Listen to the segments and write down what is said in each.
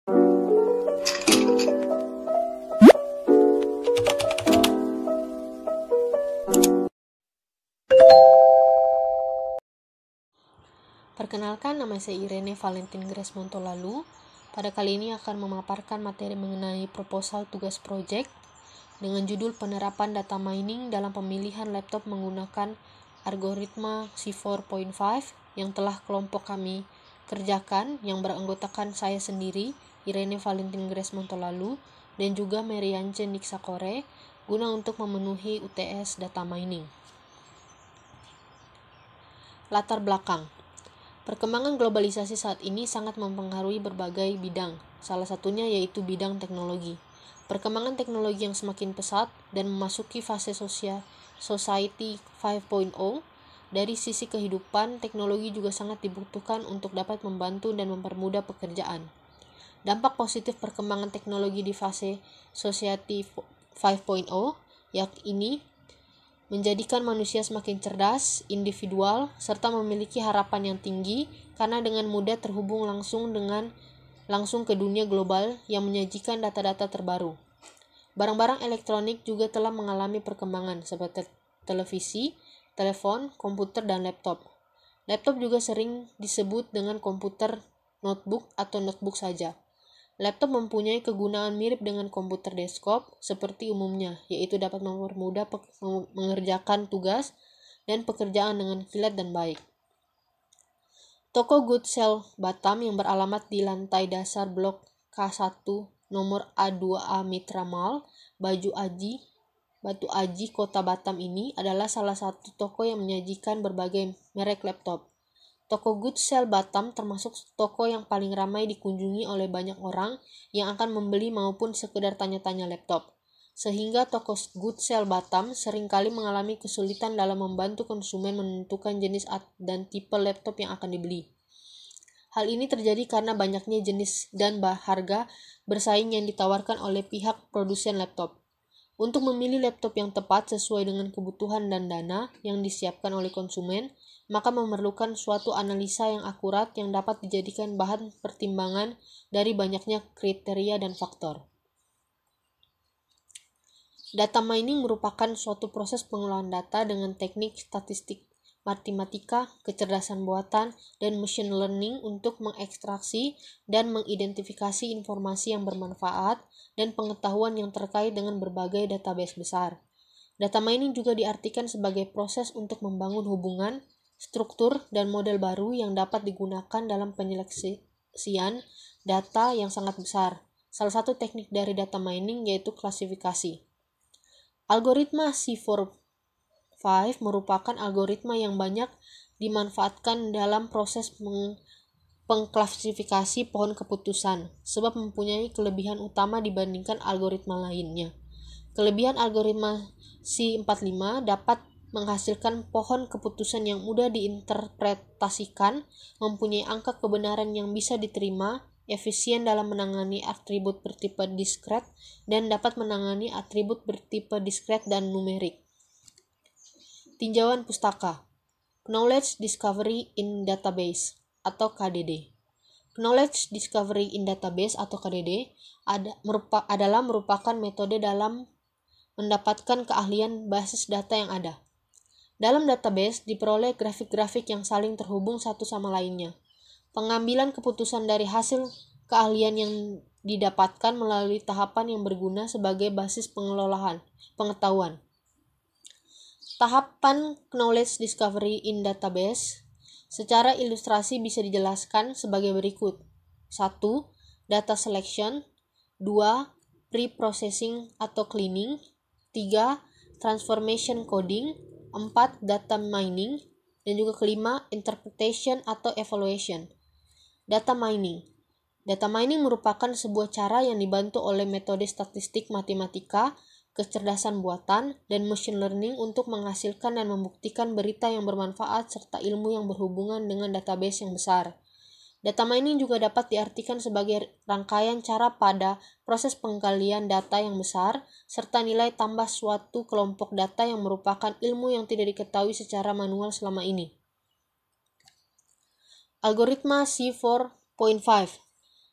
Perkenalkan, nama saya Irene Valentin Grace Montolalu. Pada kali ini akan memaparkan materi mengenai proposal tugas proyek dengan judul penerapan data mining dalam pemilihan laptop menggunakan algoritma C4.5 yang telah kelompok kami kerjakan, yang beranggotakan saya sendiri, Irene Valentin Grace Montolalu, dan juga Meriance Niksakore, guna untuk memenuhi UTS data mining. Latar belakang. Perkembangan globalisasi saat ini sangat mempengaruhi berbagai bidang, salah satunya yaitu bidang teknologi. Perkembangan teknologi yang semakin pesat dan memasuki fase Society 5.0, dari sisi kehidupan, teknologi juga sangat dibutuhkan untuk dapat membantu dan mempermudah pekerjaan. Dampak positif perkembangan teknologi di fase Society 5.0 yakni menjadikan manusia semakin cerdas, individual, serta memiliki harapan yang tinggi karena dengan mudah terhubung langsung ke dunia global yang menyajikan data-data terbaru. Barang-barang elektronik juga telah mengalami perkembangan seperti televisi, telepon, komputer, dan laptop. Laptop juga sering disebut dengan komputer notebook atau notebook saja. Laptop mempunyai kegunaan mirip dengan komputer desktop seperti umumnya, yaitu dapat mempermudah mengerjakan tugas dan pekerjaan dengan kilat dan baik. Toko Good Sale Batam yang beralamat di lantai dasar blok K1 nomor A2A Mitra Mall, Batu Aji, Kota Batam ini adalah salah satu toko yang menyajikan berbagai merek laptop. Toko Good Sale Batam termasuk toko yang paling ramai dikunjungi oleh banyak orang yang akan membeli maupun sekedar tanya-tanya laptop. Sehingga toko Good Sale Batam seringkali mengalami kesulitan dalam membantu konsumen menentukan jenis dan tipe laptop yang akan dibeli. Hal ini terjadi karena banyaknya jenis dan harga bersaing yang ditawarkan oleh pihak produsen laptop. Untuk memilih laptop yang tepat sesuai dengan kebutuhan dan dana yang disiapkan oleh konsumen, maka memerlukan suatu analisa yang akurat yang dapat dijadikan bahan pertimbangan dari banyaknya kriteria dan faktor. Data mining merupakan suatu proses pengolahan data dengan teknik statistik, matematika, kecerdasan buatan, dan machine learning untuk mengekstraksi dan mengidentifikasi informasi yang bermanfaat dan pengetahuan yang terkait dengan berbagai database besar. Data mining juga diartikan sebagai proses untuk membangun hubungan, struktur, dan model baru yang dapat digunakan dalam penyeleksian data yang sangat besar. Salah satu teknik dari data mining yaitu klasifikasi. Algoritma C4.5 merupakan algoritma yang banyak dimanfaatkan dalam proses pengklasifikasi pohon keputusan, sebab mempunyai kelebihan utama dibandingkan algoritma lainnya. Kelebihan algoritma C45 dapat menghasilkan pohon keputusan yang mudah diinterpretasikan, mempunyai angka kebenaran yang bisa diterima, efisien dalam menangani atribut bertipe diskret, dan dapat menangani atribut bertipe diskret dan numerik. Tinjauan pustaka, Knowledge Discovery in Database atau KDD. Knowledge Discovery in Database atau KDD adalah merupakan metode dalam mendapatkan keahlian basis data yang ada. Dalam database diperoleh grafik-grafik yang saling terhubung satu sama lainnya. Pengambilan keputusan dari hasil keahlian yang didapatkan melalui tahapan yang berguna sebagai basis pengetahuan. Tahapan Knowledge Discovery in Database secara ilustrasi bisa dijelaskan sebagai berikut. 1. Data Selection. 2. Pre-processing atau cleaning. 3. Transformation coding. 4. Data mining. Dan juga kelima, interpretation atau evaluation. Data mining. Data mining merupakan sebuah cara yang dibantu oleh metode statistik matematika, kecerdasan buatan, dan machine learning untuk menghasilkan dan membuktikan berita yang bermanfaat serta ilmu yang berhubungan dengan database yang besar. Data mining juga dapat diartikan sebagai rangkaian cara pada proses penggalian data yang besar, serta nilai tambah suatu kelompok data yang merupakan ilmu yang tidak diketahui secara manual selama ini. Algoritma C4.5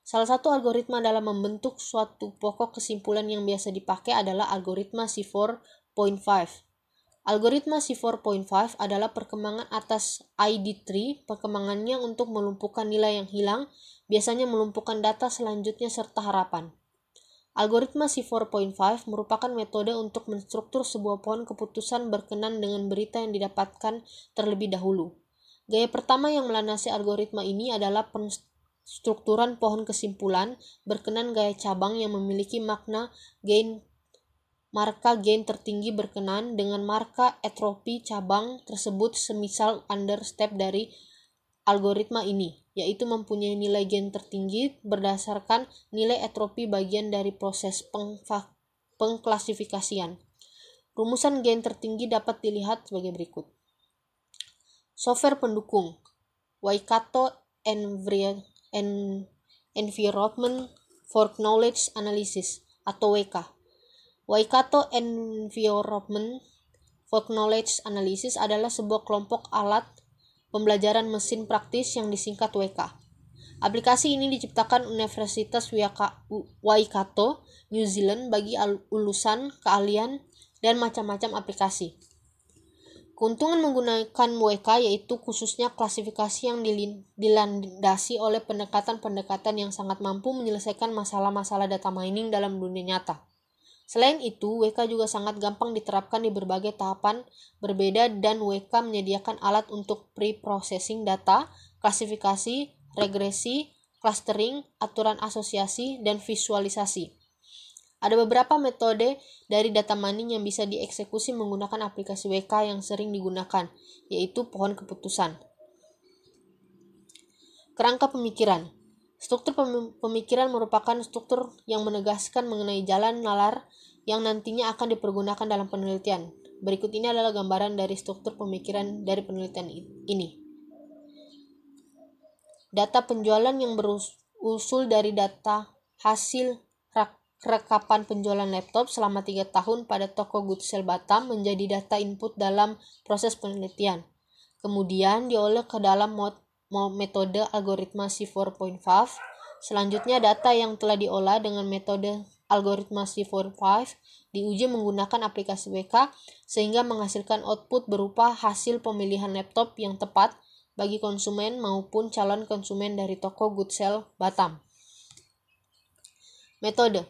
Salah satu algoritma dalam membentuk suatu pokok kesimpulan yang biasa dipakai adalah algoritma C4.5. Algoritma C4.5 adalah perkembangan atas ID3. Perkembangannya untuk melumpuhkan nilai yang hilang, biasanya melumpuhkan data selanjutnya serta harapan. Algoritma C4.5 merupakan metode untuk menstruktur sebuah pohon keputusan berkenan dengan berita yang didapatkan terlebih dahulu. Gaya pertama yang melandasi algoritma ini adalah penstrukturan pohon kesimpulan berkenan gaya cabang yang memiliki marka gain tertinggi berkenan dengan marka entropi cabang tersebut. Semisal understep dari algoritma ini, yaitu mempunyai nilai gain tertinggi berdasarkan nilai entropi bagian dari proses pengklasifikasian. Rumusan gain tertinggi dapat dilihat sebagai berikut. Software pendukung Waikato Environment for Knowledge Analysis atau WK. Waikato Environment for Knowledge Analysis adalah sebuah kelompok alat pembelajaran mesin praktis yang disingkat WK. Aplikasi ini diciptakan Universitas Waikato, New Zealand bagi lulusan, keahlian, dan macam-macam aplikasi. Keuntungan menggunakan WK yaitu khususnya klasifikasi yang dilandasi oleh pendekatan-pendekatan yang sangat mampu menyelesaikan masalah-masalah data mining dalam dunia nyata. Selain itu, WK juga sangat gampang diterapkan di berbagai tahapan berbeda dan WK menyediakan alat untuk pre-processing data, klasifikasi, regresi, clustering, aturan asosiasi, dan visualisasi. Ada beberapa metode dari data mining yang bisa dieksekusi menggunakan aplikasi WK yang sering digunakan, yaitu pohon keputusan. Kerangka pemikiran. Struktur pemikiran merupakan struktur yang menegaskan mengenai jalan nalar yang nantinya akan dipergunakan dalam penelitian. Berikut ini adalah gambaran dari struktur pemikiran dari penelitian ini. Data penjualan yang berusul dari data hasil rekapan penjualan laptop selama 3 tahun pada toko Goodsell Batam menjadi data input dalam proses penelitian. Kemudian diolah ke dalam metode algoritma C4.5. Selanjutnya data yang telah diolah dengan metode algoritma C4.5 diuji menggunakan aplikasi WK sehingga menghasilkan output berupa hasil pemilihan laptop yang tepat bagi konsumen maupun calon konsumen dari toko Goodsell Batam. Metode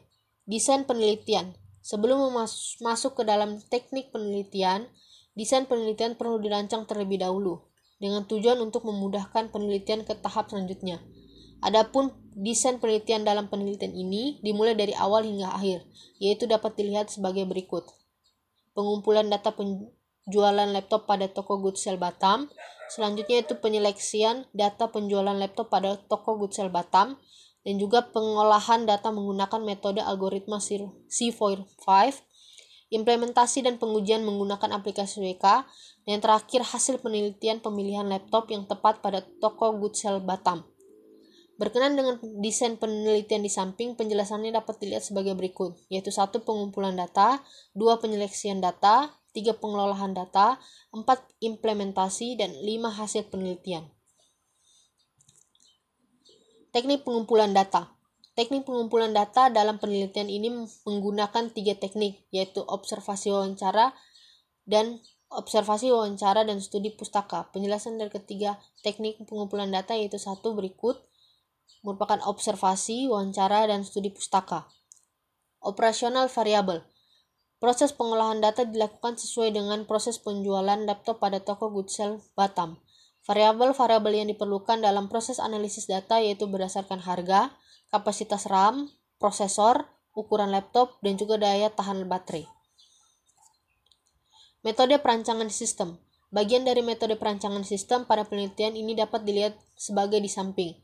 desain penelitian. Sebelum masuk ke dalam teknik penelitian, desain penelitian perlu dirancang terlebih dahulu dengan tujuan untuk memudahkan penelitian ke tahap selanjutnya. Adapun desain penelitian dalam penelitian ini dimulai dari awal hingga akhir, yaitu dapat dilihat sebagai berikut. Pengumpulan data penjualan laptop pada toko Goodsell Batam. Selanjutnya itu penyeleksian data penjualan laptop pada toko Goodsell Batam dan juga pengolahan data menggunakan metode algoritma C4.5. Implementasi dan pengujian menggunakan aplikasi WK, dan terakhir hasil penelitian pemilihan laptop yang tepat pada toko Goodsell Batam. Berkenaan dengan desain penelitian di samping, penjelasannya dapat dilihat sebagai berikut, yaitu 1. Pengumpulan data, 2. Penyeleksian data, 3. Pengelolaan data, 4. Implementasi, dan 5. Hasil penelitian. Teknik pengumpulan data. Teknik pengumpulan data dalam penelitian ini menggunakan 3 teknik, yaitu observasi wawancara dan studi pustaka. Penjelasan dari ketiga teknik pengumpulan data yaitu 1 berikut, merupakan observasi, wawancara, dan studi pustaka. Operasional variabel. Proses pengolahan data dilakukan sesuai dengan proses penjualan laptop pada toko Goodsell Batam. Variabel-variabel yang diperlukan dalam proses analisis data yaitu berdasarkan harga, kapasitas RAM, prosesor, ukuran laptop, dan juga daya tahan baterai. Metode perancangan sistem. Bagian dari metode perancangan sistem pada penelitian ini dapat dilihat sebagai di samping,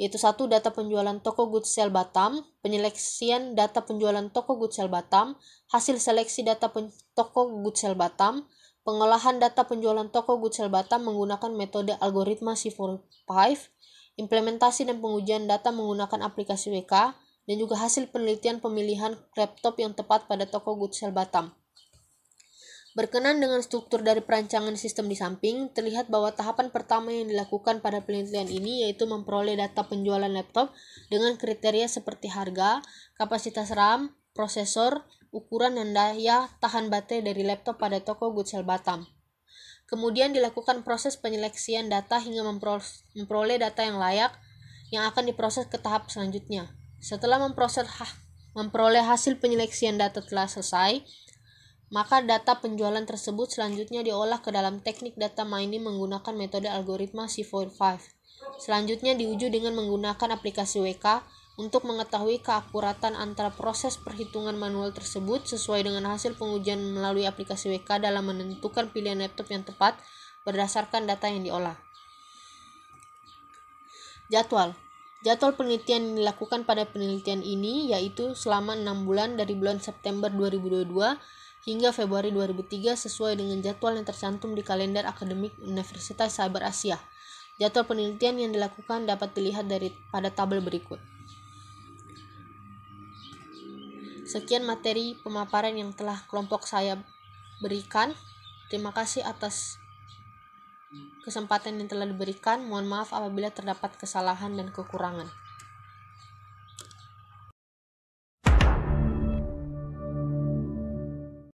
yaitu 1. Data penjualan toko Goodsell Batam, penyeleksian data penjualan toko Goodsell Batam, hasil seleksi data toko Goodsell Batam, pengolahan data penjualan toko Goodsell Batam menggunakan metode algoritma C4.5, implementasi dan pengujian data menggunakan aplikasi WK, dan juga hasil penelitian pemilihan laptop yang tepat pada toko Goodsell Batam. Berkenan dengan struktur dari perancangan sistem di samping, terlihat bahwa tahapan pertama yang dilakukan pada penelitian ini yaitu memperoleh data penjualan laptop dengan kriteria seperti harga, kapasitas RAM, prosesor, ukuran dan daya tahan baterai dari laptop pada toko Goodsell Batam. Kemudian dilakukan proses penyeleksian data hingga memperoleh data yang layak yang akan diproses ke tahap selanjutnya. Setelah memperoleh hasil penyeleksian data telah selesai, maka data penjualan tersebut selanjutnya diolah ke dalam teknik data mining menggunakan metode algoritma C45. Selanjutnya diuji dengan menggunakan aplikasi WK untuk mengetahui keakuratan antara proses perhitungan manual tersebut sesuai dengan hasil pengujian melalui aplikasi WK dalam menentukan pilihan laptop yang tepat berdasarkan data yang diolah. Jadwal penelitian yang dilakukan pada penelitian ini yaitu selama 6 bulan dari bulan September 2022 hingga Februari 2003 sesuai dengan jadwal yang tercantum di kalender akademik Universitas Cyber Asia. Jadwal penelitian yang dilakukan dapat dilihat pada tabel berikut. Sekian materi pemaparan yang telah kelompok saya berikan. Terima kasih atas kesempatan yang telah diberikan. Mohon maaf apabila terdapat kesalahan dan kekurangan.